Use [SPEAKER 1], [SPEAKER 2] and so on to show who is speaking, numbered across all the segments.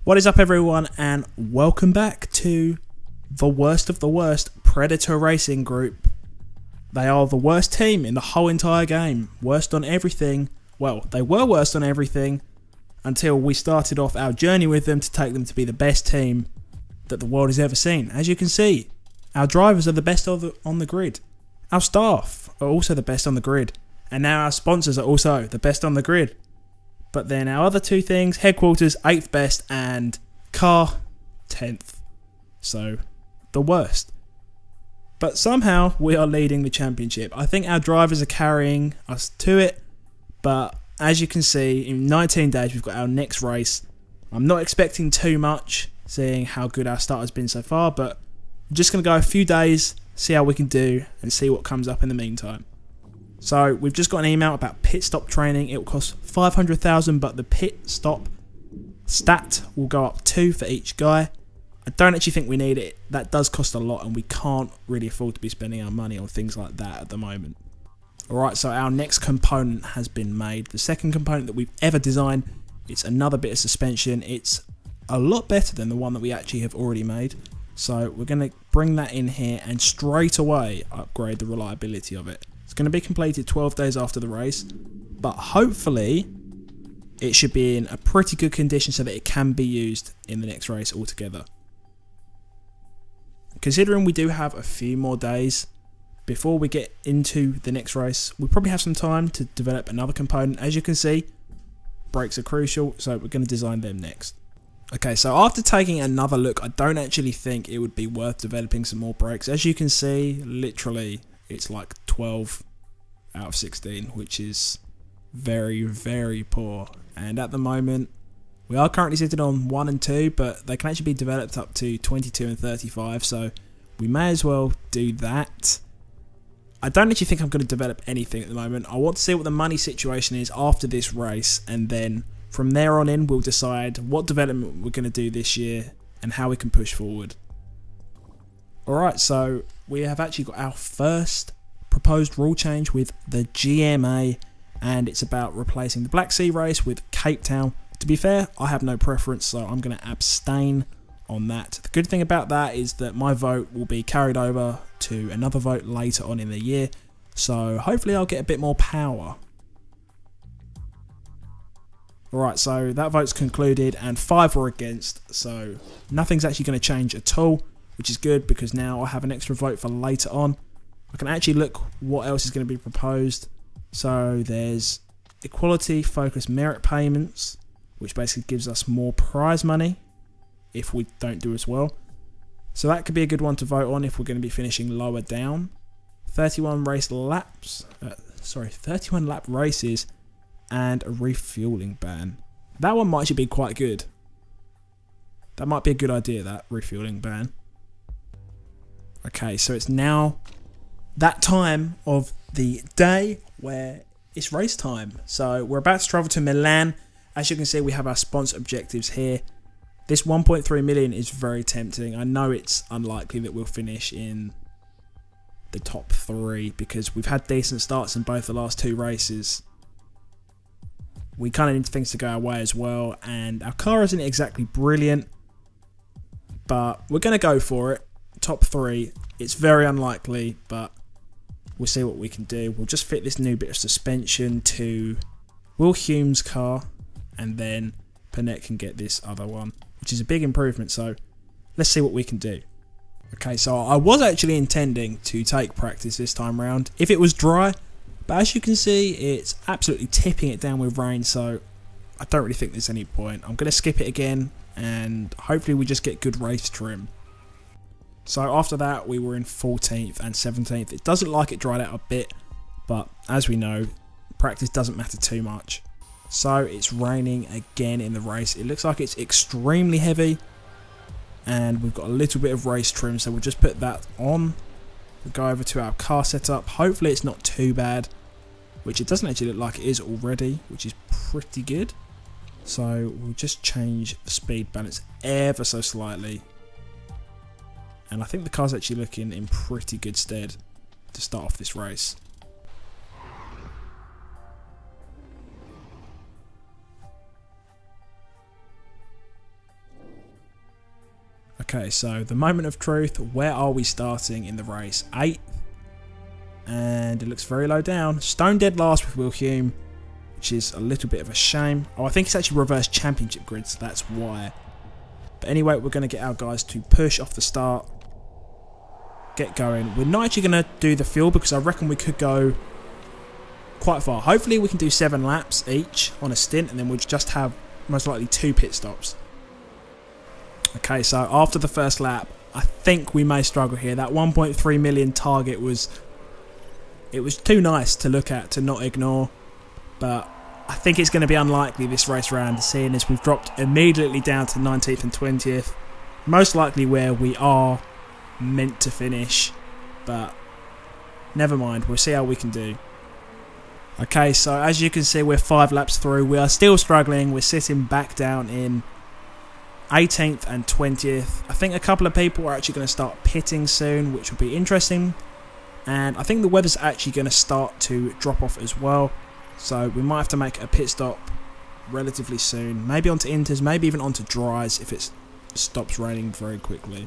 [SPEAKER 1] What is up, everyone, and welcome back to the worst of the worst Predator Racing Group. They are the worst team in the whole entire game. Worst on everything. Well, they were worst on everything until we started off our journey with them to take them to be the best team that the world has ever seen. As you can see, our drivers are the best on the grid. Our staff are also the best on the grid. And now our sponsors are also the best on the grid. But then our other two things, headquarters 8th best and car 10th. So, the worst. But somehow we are leading the championship. I think our drivers are carrying us to it. But as you can see, in 19 days we've got our next race. I'm not expecting too much, seeing how good our start has been so far. But I'm just going to go a few days, see how we can do, and see what comes up in the meantime. So we've just got an email about pit stop training. It will cost 500,000, but the pit stop stat will go up 2 for each guy. I don't actually think we need it. That does cost a lot, and we can't really afford to be spending our money on things like that at the moment. Alright, so our next component has been made. The second component that we've ever designed. It's another bit of suspension. It's a lot better than the one that we actually have already made. So we're going to bring that in here and straight away upgrade the reliability of it. It's going to be completed 12 days after the race, but hopefully it should be in a pretty good condition so that it can be used in the next race altogether. Considering we do have a few more days before we get into the next race, we probably have some time to develop another component. As you can see, brakes are crucial, so we're going to design them next. Okay, so after taking another look, I don't actually think it would be worth developing some more brakes. As you can see, literally, it's like 12 out of 16, which is very, very poor. And at the moment, we are currently sitting on 1 and 2, but they can actually be developed up to 22 and 35, so we may as well do that. I don't actually think I'm going to develop anything at the moment. I want to see what the money situation is after this race, and then from there on in, we'll decide what development we're going to do this year and how we can push forward. Alright, so we have actually got our first proposed rule change with the GMA, and it's about replacing the Black Sea race with Cape Town. To be fair, I have no preference, so I'm going to abstain on that. The good thing about that is that my vote will be carried over to another vote later on in the year, so hopefully I'll get a bit more power. Alright, so that vote's concluded and 5 were against, so nothing's actually going to change at all, which is good because now I have an extra vote for later on. I can actually look what else is going to be proposed. So there's equality focused merit payments, which basically gives us more prize money if we don't do as well. So that could be a good one to vote on if we're going to be finishing lower down. 31 lap races and a refueling ban. That one might actually be quite good. That might be a good idea, that refueling ban. Okay, so it's now that time of the day where it's race time. So we're about to travel to Milan. As you can see, we have our sponsor objectives here. This 1.3 million is very tempting. I know it's unlikely that we'll finish in the top 3 because we've had decent starts in both the last 2 races. We kind of need things to go our way as well, and our car isn't exactly brilliant, but we're going to go for it. Top 3, it's very unlikely, but we'll see what we can do. We'll just fit this new bit of suspension to Will Hume's car, and then Panet can get this other one, which is a big improvement, so let's see what we can do. Okay, so I was actually intending to take practice this time round if it was dry, but as you can see, it's absolutely tipping it down with rain, so I don't really think there's any point. I'm going to skip it again, and hopefully we just get good race trim. So after that, we were in 14th and 17th. It doesn't like it dried out a bit, but as we know, practice doesn't matter too much. So it's raining again in the race. It looks like it's extremely heavy, and we've got a little bit of race trim, so we'll just put that on. We'll go over to our car setup. Hopefully it's not too bad, which it doesn't actually look like it is already, which is pretty good. So we'll just change the speed balance ever so slightly. And I think the car's actually looking in pretty good stead to start off this race. Okay, so the moment of truth. Where are we starting in the race? 8th. And it looks very low down. Stone dead last with Will Hume, which is a little bit of a shame. Oh, I think it's actually reverse championship grid, so that's why. But anyway, we're going to get our guys to push off the start. Get going. We're not actually going to do the fuel because I reckon we could go quite far. Hopefully we can do 7 laps each on a stint, and then we'll just have most likely 2 pit stops. Okay, so after the first lap, I think we may struggle here. That 1.3 million target was too nice to look at, to not ignore. But I think it's going to be unlikely this race round, seeing as we've dropped immediately down to 19th and 20th. Most likely where we are meant to finish, but never mind, we'll see how we can do. Okay, so as you can see, we're 5 laps through. We are still struggling. We're sitting back down in 18th and 20th. I think a couple of people are actually going to start pitting soon, which will be interesting. And I think the weather's actually going to start to drop off as well. So we might have to make a pit stop relatively soon. Maybe onto inters, maybe even onto dries if it stops raining very quickly.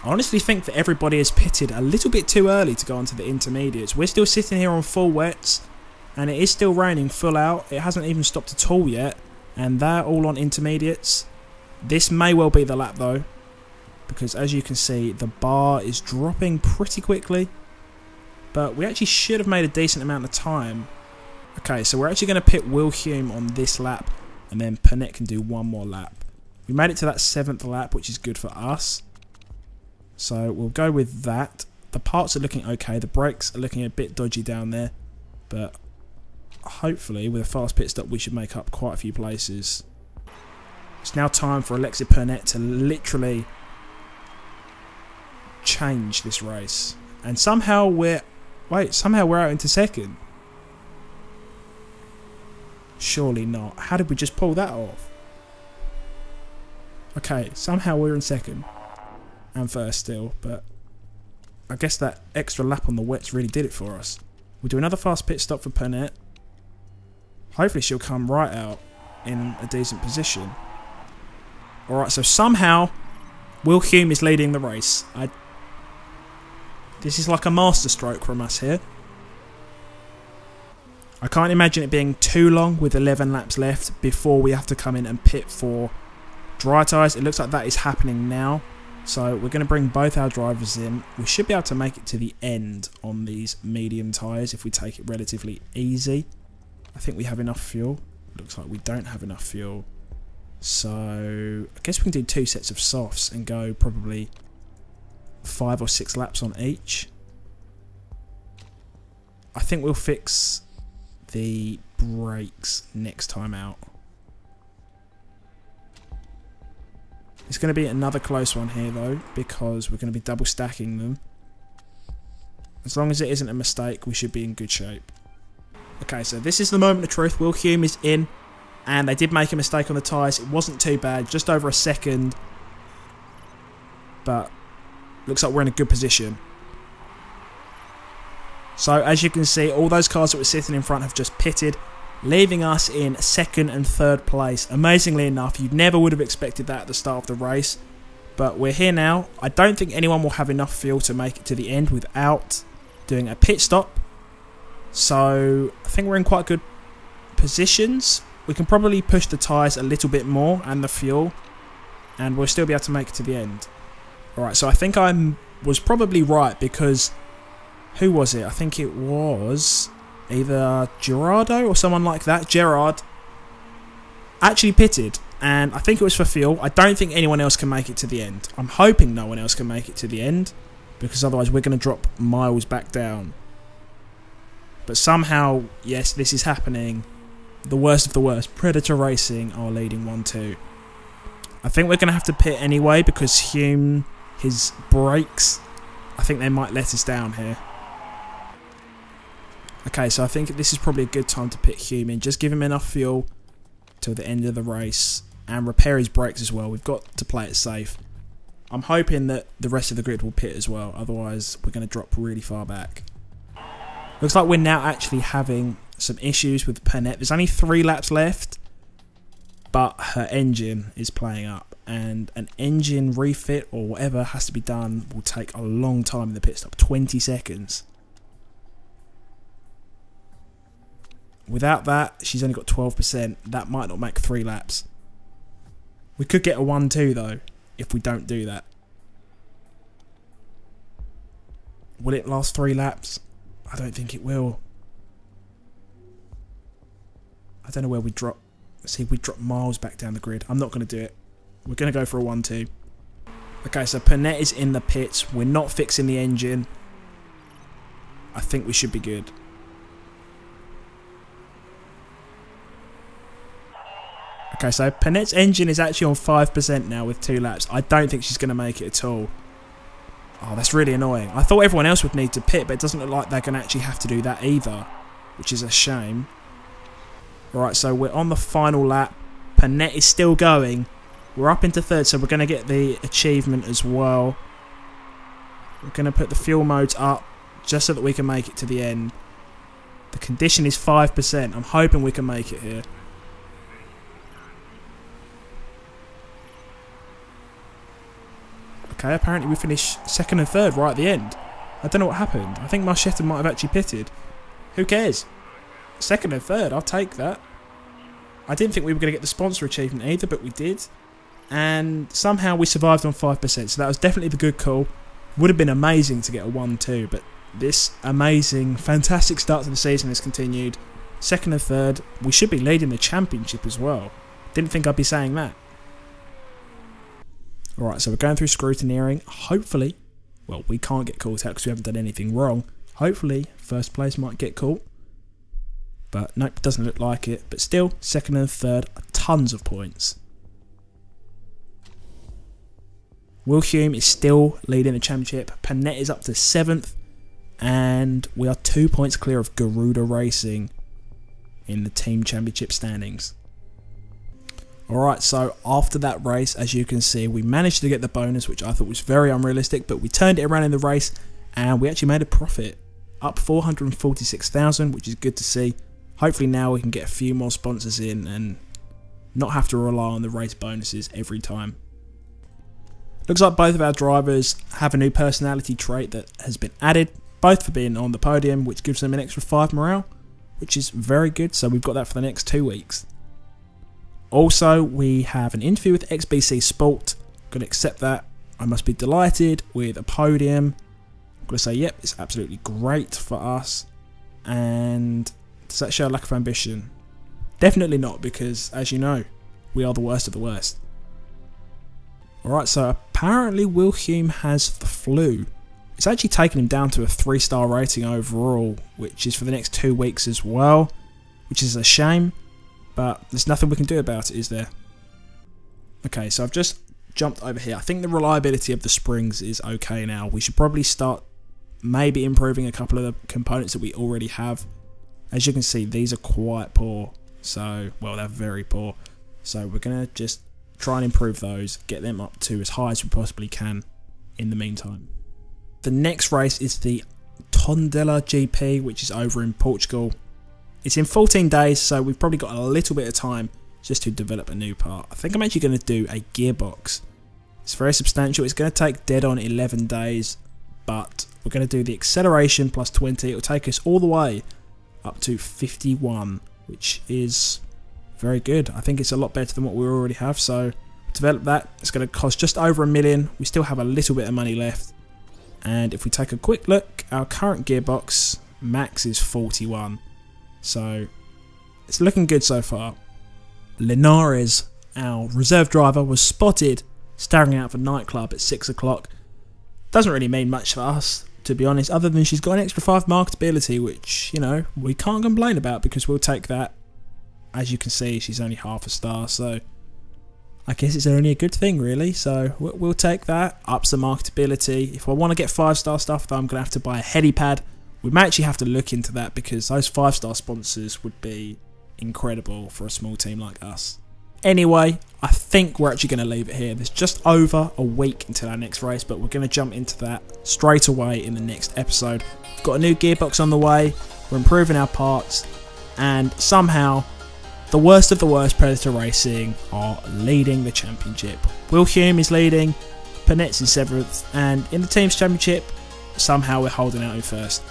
[SPEAKER 1] I honestly think that everybody has pitted a little bit too early to go onto the intermediates. We're still sitting here on full wets, and it is still raining full out. It hasn't even stopped at all yet, and they're all on intermediates. This may well be the lap though, because as you can see, the bar is dropping pretty quickly. But we actually should have made a decent amount of time. Okay, so we're actually going to pit Will Hume on this lap, and then Pernette can do one more lap. We made it to that 7th lap, which is good for us. So we'll go with that. The parts are looking okay. The brakes are looking a bit dodgy down there. But hopefully with a fast pit stop we should make up quite a few places. It's now time for Alexis Pernette to literally change this race. And somehow we're out into 2nd. Surely not. How did we just pull that off? Okay, somehow we're in 2nd. And 1st still, but I guess that extra lap on the wets really did it for us. We'll do another fast pit stop for Pernette. Hopefully she'll come right out in a decent position. Alright, so somehow Will Hume is leading the race. This is like a masterstroke from us here. I can't imagine it being too long with 11 laps left before we have to come in and pit for dry tyres. It looks like that is happening now. So we're going to bring both our drivers in. We should be able to make it to the end on these medium tyres if we take it relatively easy. I think we have enough fuel. Looks like we don't have enough fuel. So I guess we can do 2 sets of softs and go probably 5 or 6 laps on each. I think we'll fix the brakes next time out. It's going to be another close one here though, because we're going to be double stacking them. As long as it isn't a mistake, we should be in good shape. Okay, so this is the moment of truth. Will Hume is in, and they did make a mistake on the tyres. It wasn't too bad, just over a second. But looks like we're in a good position. So as you can see, all those cars that were sitting in front have just pitted, leaving us in 2nd and 3rd place. Amazingly enough, you never would have expected that at the start of the race. But we're here now. I don't think anyone will have enough fuel to make it to the end without doing a pit stop. So I think we're in quite good positions. We can probably push the tyres a little bit more and the fuel, and we'll still be able to make it to the end. Alright, so I think I was probably right, because who was it? I think it was either Gerardo or someone like that. Gerard actually pitted, and I think it was for fuel. I don't think anyone else can make it to the end. I'm hoping no one else can make it to the end, because otherwise we're going to drop miles back down. But somehow, yes, this is happening. The worst of the worst. Predator Racing are leading 1-2. I think we're going to have to pit anyway, because Hume, his brakes, I think they might let us down here. Okay, so I think this is probably a good time to pit Hume in. Just give him enough fuel till the end of the race and repair his brakes as well. We've got to play it safe. I'm hoping that the rest of the grid will pit as well, otherwise we're going to drop really far back. Looks like we're now actually having some issues with Pernette. There's only 3 laps left, but her engine is playing up. and an engine refit or whatever has to be done will take a long time in the pit stop, 20 seconds. Without that, she's only got 12%. That might not make 3 laps. We could get a 1-2 though, if we don't do that. Will it last 3 laps? I don't think it will. I don't know where we drop. See, we drop miles back down the grid. I'm not going to do it. We're going to go for a 1-2. Okay, so Panette is in the pits. We're not fixing the engine. I think we should be good. Okay, so Panette's engine is actually on 5% now with 2 laps. I don't think she's going to make it at all. Oh, that's really annoying. I thought everyone else would need to pit, but it doesn't look like they're going to actually have to do that either, which is a shame. Alright, so we're on the final lap. Panette is still going. We're up into 3rd, so we're going to get the achievement as well. We're going to put the fuel modes up just so that we can make it to the end. The condition is 5%. I'm hoping we can make it here. Okay, apparently we finished 2nd and 3rd right at the end. I don't know what happened. I think Marchetta might have actually pitted. Who cares? 2nd and 3rd, I'll take that. I didn't think we were going to get the sponsor achievement either, but we did. And somehow we survived on 5%, so that was definitely the good call. Would have been amazing to get a 1-2, but this amazing, fantastic start to the season has continued. 2nd and 3rd, we should be leading the championship as well. Didn't think I'd be saying that. Alright, so we're going through scrutineering. Hopefully, well, we can't get caught out because we haven't done anything wrong. Hopefully, 1st place might get caught. But nope, doesn't look like it. But still, 2nd and 3rd, tons of points. Wilhelm is still leading the championship. Panette is up to 7th. And we are 2 points clear of Garuda Racing in the team championship standings. Alright, so after that race, as you can see, we managed to get the bonus, which I thought was very unrealistic, but we turned it around in the race and we actually made a profit. Up 446,000, which is good to see. Hopefully now we can get a few more sponsors in and not have to rely on the race bonuses every time. Looks like both of our drivers have a new personality trait that has been added, both for being on the podium, which gives them an extra 5 morale, which is very good, so we've got that for the next 2 weeks. Also, we have an interview with XBC Sport. Going to accept that. I must be delighted with a podium. I'm going to say, yep, it's absolutely great for us. And does that show a lack of ambition? Definitely not, because, as you know, we are the worst of the worst. Alright, so apparently Wilhelm has the flu. It's actually taken him down to a 3-star rating overall, which is for the next 2 weeks as well, which is a shame. But there's nothing we can do about it, is there? Okay, so I've just jumped over here. I think the reliability of the springs is okay now. We should probably start maybe improving a couple of the components that we already have. As you can see, these are quite poor. So, well, they're very poor. So we're going to just try and improve those, get them up to as high as we possibly can in the meantime. The next race is the Tondela GP, which is over in Portugal. It's in 14 days, so we've probably got a little bit of time just to develop a new part. I think I'm actually going to do a gearbox. It's very substantial. It's going to take dead on 11 days, but we're going to do the acceleration plus 20. It'll take us all the way up to 51, which is very good. I think it's a lot better than what we already have, so develop that. It's going to cost just over $1 million. We still have a little bit of money left. And if we take a quick look, our current gearbox max is 41. So it's looking good so far. Linares, our reserve driver, was spotted staring out of a nightclub at 6 o'clock. Doesn't really mean much for us, to be honest, other than she's got an extra 5 marketability, which, you know, we can't complain about because we'll take that. As you can see, she's only half a star, so I guess it's only a good thing, really. So we'll take that. Ups the marketability. If I want to get 5-star stuff, though, I'm going to have to buy a helipad. We may actually have to look into that because those 5-star sponsors would be incredible for a small team like us. Anyway, I think we're actually going to leave it here. There's just over a week until our next race, but we're going to jump into that straight away in the next episode. We've got a new gearbox on the way, we're improving our parts, and somehow the worst of the worst Predator Racing are leading the championship. Will Hume is leading, Panette's in 7th, and in the team's championship, somehow we're holding out in 1st.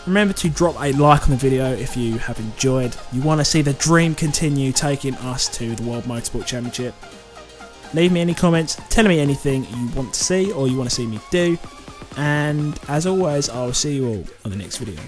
[SPEAKER 1] Remember to drop a like on the video if you have enjoyed. You want to see the dream continue taking us to the World Motorsport Championship. Leave me any comments, tell me anything you want to see or you want to see me do. And as always, I'll see you all on the next video.